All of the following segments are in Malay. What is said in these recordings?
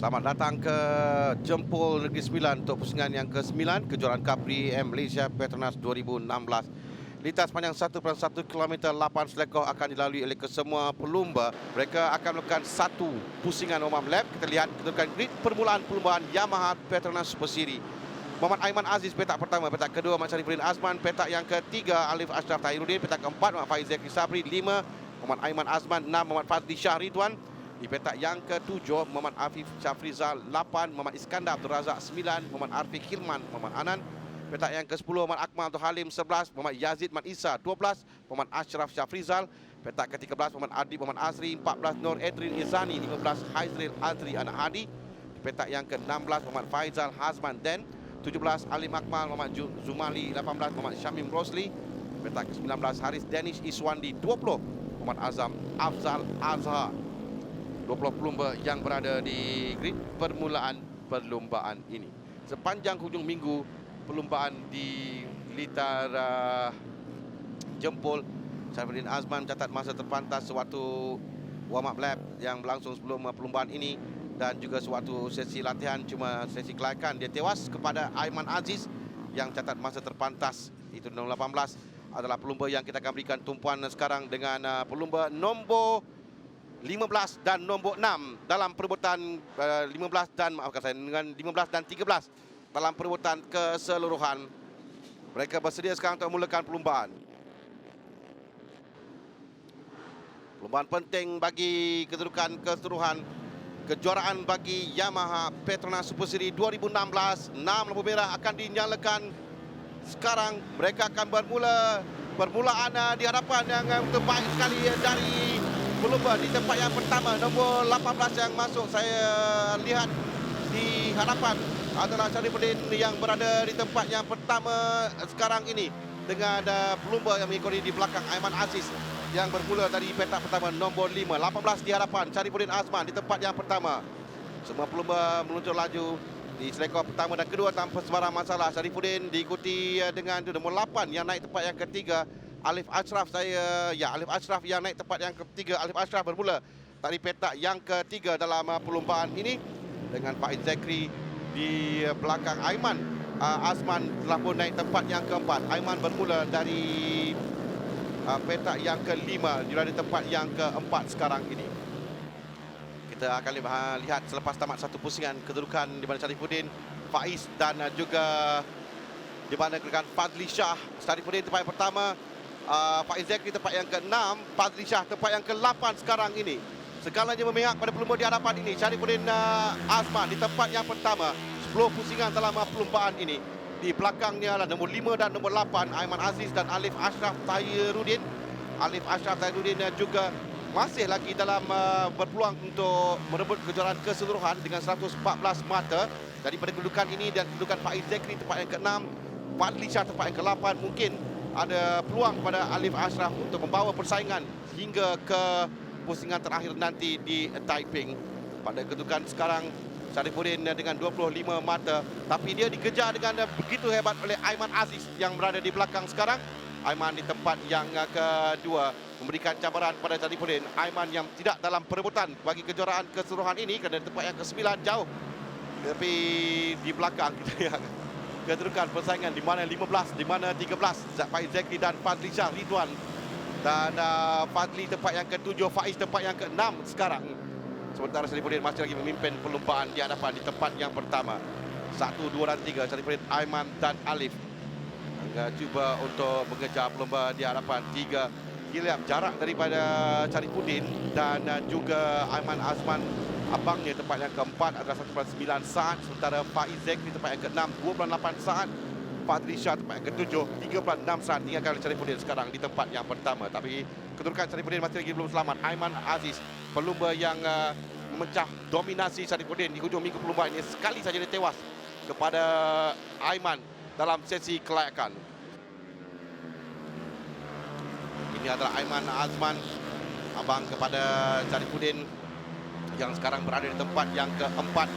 Selamat datang ke Jempol Negeri Sembilan untuk pusingan yang ke-9 kejuaraan Capri Malaysia Petronas 2016. Lintas panjang 1.1 km 8 selekoh akan dilalui oleh kesemua pelumba. Mereka akan melakukan satu pusingan warm-up lap. Kita lihat kedudukan grid permulaan perlumbaan Yamaha Petronas Super Series. Muhammad Aiman Aziz petak pertama, petak kedua Muhammad Syarifuddin Azman, petak yang ketiga Alif Ashraf Tahiruddin, petak keempat Muhammad Faiz Zakri Sabri, 5 Muhammad Aiman Azman, 6 Muhammad Fadli Shah Ridwan. Di petak yang ke-7 Muhammad Afif Syafrizal, 8 Muhammad Iskandar Abdul Razak, 9 Muhammad Arfiq Hilman Muhammad Anan. Petak yang ke-10 Muhammad Akmal Abdul Halim, 11 Muhammad Yazid Mat Isa, 12 Muhammad Ashraf Syafrizal. Petak ke-13 Muhammad Adib Muhammad Azri, 14 Nur Edrin Izani, 15 Haizril Azri Anak Hadi. Petak yang ke-16 Muhammad Faizal Hazman Den, 17 Alim Akmal Muhammad Zumali, 18 Muhammad Syamim Rosli. Petak ke-19 Haris Danish Iswandi, 20 Muhammad Azam Afzal Azhar. 20 pelumba yang berada di grid permulaan perlumbaan ini. Sepanjang hujung minggu, perlumbaan di litar Jempol, Syarifuddin Azman mencatat masa terpantas sewaktu warm-up lap yang berlangsung sebelum perlumbaan ini, dan juga sewaktu sesi latihan cuma sesi kelayakan. Dia tewas kepada Aiman Aziz yang catat masa terpantas itu nombor 18. Adalah pelumba yang kita akan berikan tumpuan sekarang dengan pelumba nombor 15 dan nombor 6 dalam perebutan 15 dan maafkan saya dengan 15 dan 13 dalam perebutan keseluruhan. Mereka bersedia sekarang untuk memulakan perlumbaan. Perlumbaan penting bagi kedudukan keseluruhan kejuaraan bagi Yamaha Petronas Super Series 2016. 6 lampu merah akan dinyalakan sekarang. Mereka akan permulaan di hadapan yang terbaik sekali dari pelumba di tempat yang pertama, nombor 18 yang masuk. Saya lihat di hadapan adalah Syarifuddin yang berada di tempat yang pertama sekarang ini, dengan pelumba yang mengikuti di belakang Aiman Aziz yang bermula dari petak pertama nombor 5. 18 di hadapan Syarifuddin Azman di tempat yang pertama. Semua pelumba meluncur laju di selekor pertama dan kedua tanpa sebarang masalah. Syarifuddin diikuti dengan nombor 8 yang naik tempat yang ketiga, Alif Ashraf. Alif Ashraf yang naik tempat yang ketiga. Alif Ashraf bermula dari petak yang ketiga dalam perlumbaan ini, dengan Faiz Zakri di belakang Aiman Azman telah pun naik tempat yang keempat. Aiman bermula dari petak yang kelima, di tempat yang keempat sekarang ini. Kita akan lihat selepas tamat satu pusingan kedudukan di mana Syarifuddin, Faiz dan juga di mana kedudukan Fadli Shah. Syarifuddin tempat yang pertama, Faiz Zakri tempat yang ke-6, Fadli Shah tempat yang ke-8 sekarang ini. Segalanya memihak pada pelumba di hadapan ini. Syarifuddin Azman di tempat yang pertama, 10 pusingan dalam perlumbaan ini. Di belakangnya adalah nombor 5 dan nombor 8 Aiman Aziz dan Alif Ashraf Tahiruddin. Alif Ashraf Tahiruddin juga masih lagi dalam berpeluang untuk merebut kejuaraan keseluruhan dengan 114 mata. Daripada kedudukan ini dan kedudukan Faiz Zakri tempat yang ke-6, Fadli Shah tempat yang ke-8, mungkin ada peluang kepada Alif Ashraf untuk membawa persaingan hingga ke pusingan terakhir nanti di Taiping. Pada kedudukan sekarang Syarifuddin dengan 25 mata, tapi dia dikejar dengan begitu hebat oleh Aiman Aziz yang berada di belakang sekarang. Aiman di tempat yang kedua memberikan cabaran pada Syarifuddin. Aiman yang tidak dalam perebutan bagi kejuaraan keseluruhan ini kerana tempat yang ke-9 jauh, tapi di belakang kita lihat kedudukan persaingan di mana 15, di mana 13 Faiz Zakri dan Fadli Shah Ridwan, dan Fadli tempat yang ke-7, Faiz tempat yang ke-6 sekarang. Sementara Syarifuddin masih lagi memimpin perlumbaan di hadapan di tempat yang pertama. 1, 2 dan 3 Syarifuddin, Aiman dan Alif cuba untuk mengejar pelumba di hadapan 3. Kita lihat jarak daripada Syarifuddin dan juga Aiman Azman, abangnya tempat yang keempat adalah 1.9 saat. Sementara Faiz Zakri tempat yang ke-6, 2.8 saat. Fadli Shah tempat yang ke-7, 3.6 saat. Tinggalkan Syarifuddin sekarang di tempat yang pertama. Tapi kedudukan Syarifuddin masih lagi belum selamat. Aiman Aziz, pelumba yang memecah dominasi Syarifuddin di hujung minggu perlumbaan ini, sekali saja dia tewas kepada Aiman dalam sesi kelayakan. Ini adalah Aiman Azman, abang kepada Syarifuddin, yang sekarang berada di tempat yang keempat.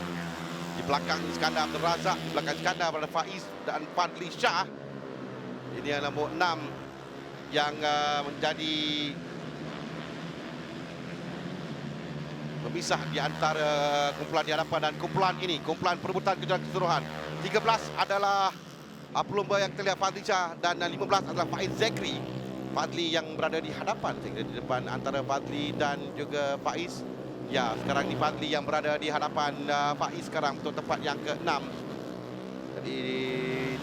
Di belakang Iskandar Abdul Razak, di belakang Iskandar berada Faiz dan Fadli Shah. Ini yang nombor 6 yang menjadi pemisah di antara kumpulan di hadapan dan kumpulan ini, kumpulan perebutan kejuaraan keseluruhan. 13 adalah pelumba yang terlihat Fadli Shah dan 15 adalah Faiz Zakri. Fadli yang berada di hadapan, di depan antara Fadli dan juga Faiz. Ya, sekarang ni Fadli yang berada di hadapan Faiz sekarang untuk tempat yang ke-6. Jadi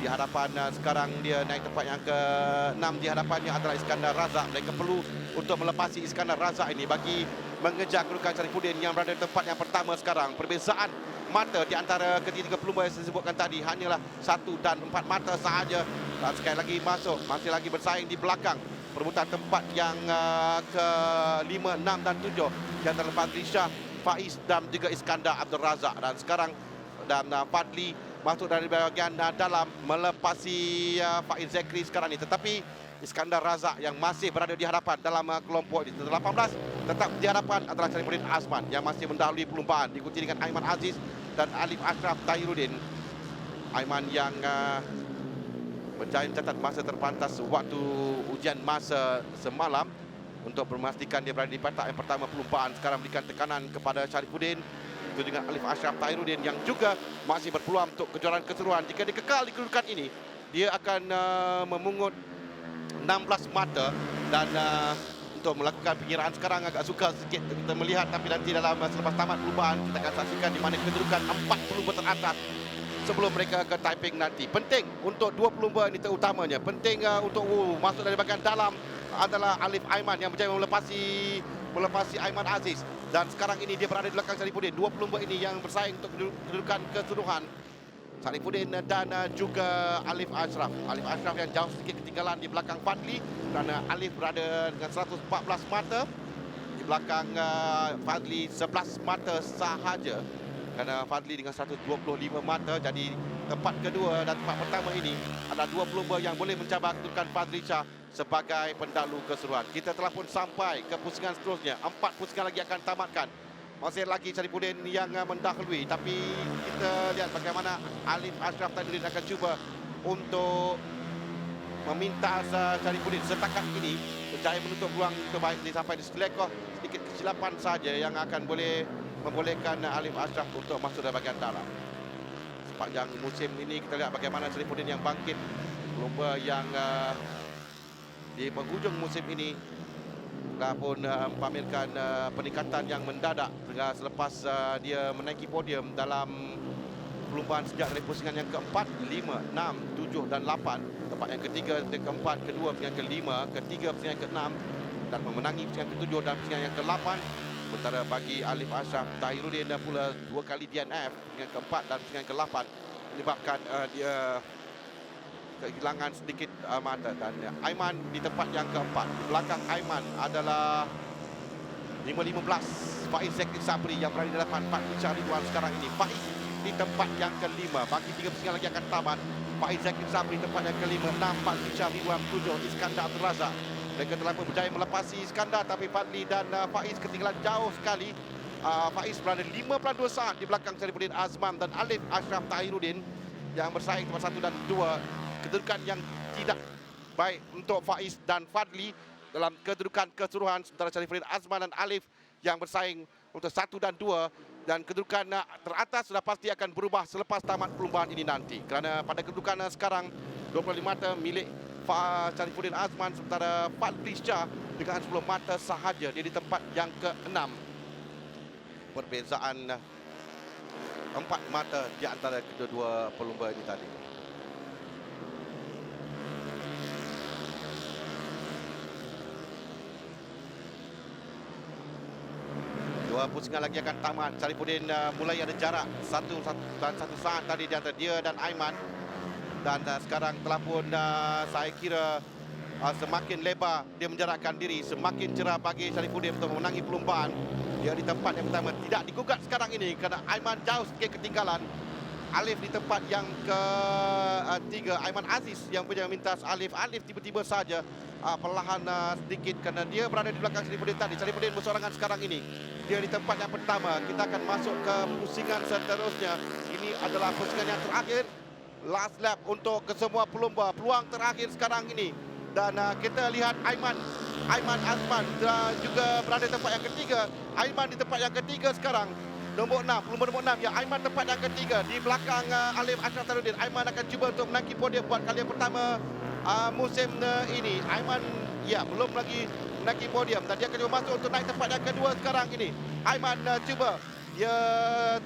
di hadapan sekarang dia naik tempat yang ke-6. Di hadapannya adalah Iskandar Razak. Mereka perlu untuk melepasi Iskandar Razak ini bagi mengejar kedudukan Sharifuddin yang berada di tempat yang pertama sekarang. Perbezaan mata di antara ketiga pelumba yang saya sebutkan tadi hanyalah 1 dan 4 mata sahaja. Dan sekali lagi masih lagi bersaing di belakang perebutan tempat yang ke-5, 6 dan 7 di antara Fadli Shah, Faiz dan juga Iskandar Abdul Razak. Dan sekarang Fadli masuk dari bahagian dalam melepasi Faiz Zakri sekarang ini. Tetapi Iskandar Razak yang masih berada di hadapan dalam kelompok ini. 18 tetap di hadapan adalah Sharifuddin Azman yang masih mendahului perlumbaan, diikuti dengan Aiman Aziz dan Alif Ashraf Tahiruddin. Aiman yang berjaya mencatat masa terpantas waktu ujian masa semalam untuk memastikan dia berada di petak yang pertama perlumbaan. Sekarang berikan tekanan kepada Sharifuddin, itu dengan Alif Ashraf Tahiruddin yang juga masih berpeluang untuk kejuaraan keseluruhan. Jika dia kekal di kedudukan ini, dia akan memungut 16 mata dan untuk melakukan pengiraan sekarang agak sukar sikit kita melihat, tapi nanti dalam selepas tamat perlumbaan kita akan saksikan di mana kedudukan 4 pelumba teratas sebelum mereka ke Taiping nanti. Penting untuk 2 pelumba ini terutamanya. Penting untuk masuk dari bahagian dalam adalah Alif Aiman yang berjaya melepasi Aiman Aziz. Dan sekarang ini dia berada di belakang Sharifuddin. 2 pelumba ini yang bersaing untuk kedudukan keseluruhan. Sharifuddin dan juga Alif Ashraf. Alif Ashraf yang jauh sedikit ketinggalan di belakang Fadli kerana Alif berada dengan 114 mata. Di belakang Fadli 11 mata sahaja. Kerana Fadli dengan 125 mata. Jadi tempat kedua dan tempat pertama ini adalah 2 pelumba yang boleh mencabar kedudukan Fadli Shah sebagai pendahulu keseluruhan. Kita telah pun sampai ke pusingan seterusnya. 4 pusingan lagi akan tamatkan. Masih lagi Sharifuddin yang mendahului, tapi kita lihat bagaimana Alif Ashraf Tahiruddin akan cuba untuk meminta Sharifuddin. Setakat ini berjaya menutup ruang terbaik sampai di selekoh. Sedikit kesilapan saja yang akan boleh membolehkan Alif Ashraf untuk masuk dari bahagian dalam. Sepanjang musim ini kita lihat bagaimana Sharifuddin yang bangkit. Pelumba yang di penghujung musim ini telah pun pamerkan peningkatan yang mendadak selepas dia menaiki podium dalam perlumbaan sejak dari pusingan yang keempat, 5, 6, 7 dan 8. Tempat yang ketiga, keempat, kedua, pusingan kelima, ketiga, pusingan ke-6 dan memenangi pusingan ke-7 dan pusingan yang ke-8. Sementara bagi Alif Ashraf Tahiruddin dan pula 2 kali DNF, pusingan ke-4 dan pusingan ke-8 menyebabkan dia kehilangan sedikit mata. Dan Aiman di tempat yang keempat. Di belakang Aiman adalah 5-15 Faiz Zakri Sabri yang berada di hadapan Fadli Shah Ridwan sekarang ini. Faiz di tempat yang kelima. Bagi 3 pusingan lagi akan tamat. Faiz Zakri Sabri tempat yang kelima. 6 Fadli Shah Ridwan, 7 Iskandar Abdul Razak. Mereka telah pun berjaya melepasi Iskandar, tapi Fadli dan Faiz ketinggalan jauh sekali. Faiz berada 52 saat di belakang Sharifuddin Azman dan Alif Ashraf Tahiruddin yang bersaing tempat 1 dan 2. Kedudukan yang tidak baik untuk Faiz dan Fadli dalam kedudukan keseluruhan, sementara Sharifuddin Azman dan Alif yang bersaing untuk 1 dan 2. Dan kedudukan teratas sudah pasti akan berubah selepas tamat perlumbaan ini nanti. Kerana pada kedudukan sekarang 25 mata milik Sharifuddin Azman, sementara Fadli Shah dengan 10 mata sahaja. Dia di tempat yang ke-6. Perbezaan 4 mata di antara kedua-dua pelumba ini tadi. Dua pusingan lagi akan tamat. Sharifuddin mulai ada jarak 1 saat tadi di antara dia dan Aiman. Dan sekarang telah pun saya kira semakin lebar dia menjarakkan diri. Semakin cerah bagi Sharifuddin untuk memenangi perlumbaan. Dia di tempat yang pertama, tidak digugat sekarang ini kerana Aiman jauh sedikit ketinggalan. Alif di tempat yang ke-3. Aiman Aziz yang punya mintas Alif. Alif tiba-tiba saja perlahan sedikit kerana dia berada di belakang Sharifuddin tadi. Sharifuddin bersorangan sekarang ini. Dia di tempat yang pertama. Kita akan masuk ke pusingan seterusnya. Ini adalah pusingan yang terakhir. Last lap untuk kesemua pelumba. Peluang terakhir sekarang ini. Dan kita lihat Aiman Aiman Azman juga berada di tempat yang ketiga. Aiman di tempat yang ketiga sekarang. Nombor 6, pelumba nombor 6 ya. Aiman tempat yang ketiga di belakang Alif Ashraf Tairuddin. Aiman akan cuba untuk menaiki podium buat kali yang pertama musim ini. Aiman ya belum lagi menaiki podium dan dia akan cuba masuk untuk naik tempat yang kedua sekarang ini. Aiman cuba. Dia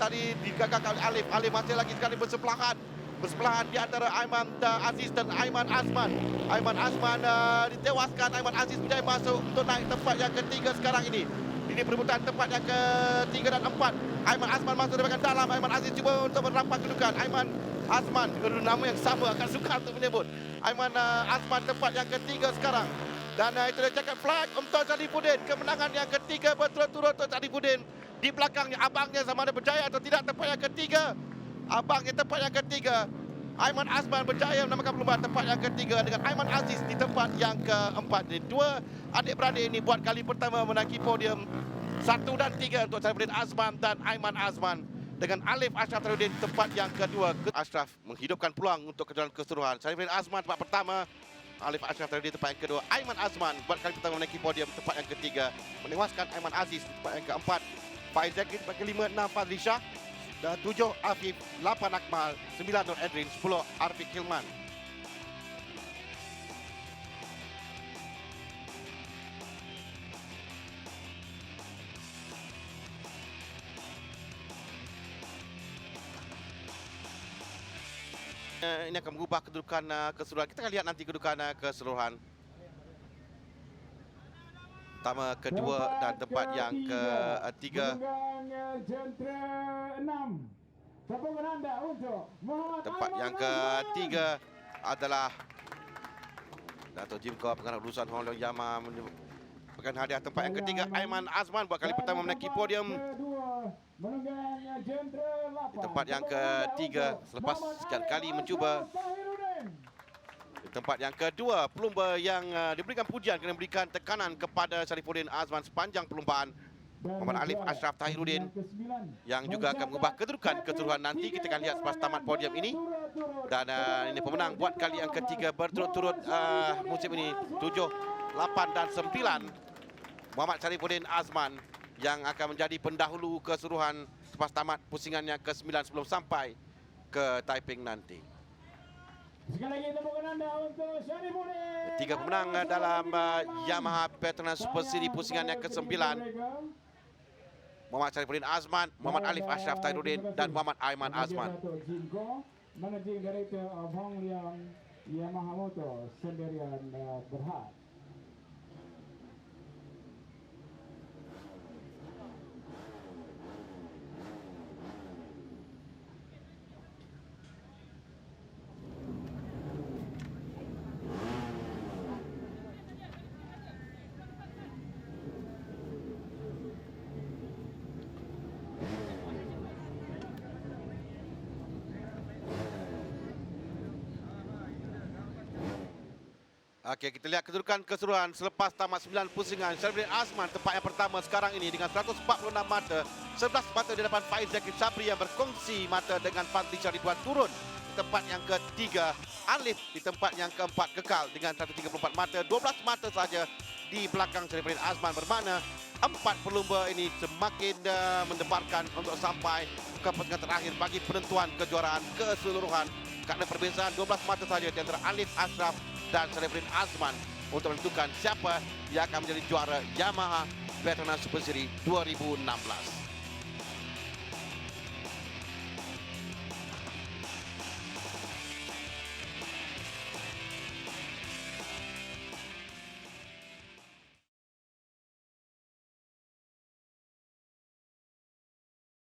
tadi digagalkan oleh Alif. Alif masih lagi sekali bersebelahan di antara Aiman Aziz dan Aiman Azman. Aiman Azman ditewaskan. Aiman Aziz berjaya masuk untuk naik tempat yang ketiga sekarang ini. Ini perebutan tempat yang ketiga dan empat. Aiman Azman masuk dari bahagian dalam. Aiman Aziz cuba untuk merampas kedudukan. Aiman Azman, kedua nama yang sama, agak sukar untuk menyebut. Aiman Azman tempat yang ketiga sekarang. Dan itu dia cakap flag untuk Sarifuddin. Kemenangan yang ketiga berturut-turut untuk Sarifuddin. Di belakangnya abangnya sama ada berjaya atau tidak tempat yang ketiga. Abangnya tempat yang ketiga. Aiman Azman berjaya menamakan perlombaan tempat yang ketiga dengan Aiman Aziz di tempat yang keempat. Jadi dua adik-beradik ini buat kali pertama menaiki podium 1 dan 3 untuk Sarifuddin Azman dan Aiman Azman. Dengan Alif Ashraf Tairuddin tempat yang kedua. Ashraf menghidupkan peluang untuk kejuaraan keseluruhan. Sarifuddin Azman tempat pertama. Alif Ashraf Tairuddin tempat yang kedua. Aiman Azman buat kali pertama menaiki podium tempat yang ketiga. Menewaskan Aiman Aziz tempat yang keempat. Faiz Zakir tempat kelima, 6 Fazli Shah. 7 Afif, 8 Akmal, 9 Nur Edrin, 10 Arfiq Hilman. Ini akan mengubah kedudukan keseluruhan. Kita akan lihat nanti kedudukan keseluruhan. Pertama, kedua dan tempat yang ketiga. Tempat yang ketiga adalah Dato' Jim Koh, pengarah urusan Hong Leong Yama, merupakan hadiah tempat yang ketiga. Aiman Azman buat kali pertama menaiki podium di tempat yang ketiga selepas sekian kali mencuba. Di tempat yang kedua, pelumba yang diberikan pujian kerana memberikan tekanan kepada Sarifuddin Azman sepanjang perlumbaan, Muhammad Alif Ashraf Tairuddin, yang juga akan mengubah kedudukan keseluruhan nanti. Kita akan lihat selepas tamat podium ini. Dan ini pemenang buat kali yang ketiga berturut-turut musim ini, 7, 8 dan 9, Muhammad Sarifuddin Azman, yang akan menjadi pendahulu keseluruhan selepas tamat pusingan yang ke-9 sebelum sampai ke Taiping nanti. Sekali lagi tepukan anda untuk Sarifuddin. 3 pemenang dalam Yamaha Petronas Super Series pusingan yang ke-9. Muhammad Sarifuddin Azman, Muhammad Alif Ashraf Tairuddin dan Muhammad Aiman Azman. Managing Director of Hong Leong Yamaha Motor Sendirian Berhad. Okey, kita lihat kedudukan keseluruhan selepas tamat 9 pusingan. Sarifuddin Azman tempat yang pertama sekarang ini dengan 146 mata. 11 mata di depan Faiz Zakir Sabri yang berkongsi mata dengan Fazli Shah Ridwan turun. Di tempat yang ketiga, Alif di tempat yang keempat kekal dengan 134 mata. 12 mata saja di belakang Sarifuddin Azman, bermakna 4 pelumba ini semakin mendebarkan untuk sampai ke pusingan terakhir bagi penentuan kejuaraan keseluruhan. Kerana perbezaan 12 mata saja di antara Alif Ashraf dan Sarifuddin Azman untuk menentukan siapa yang akan menjadi juara Yamaha Petronas Super Series 2016.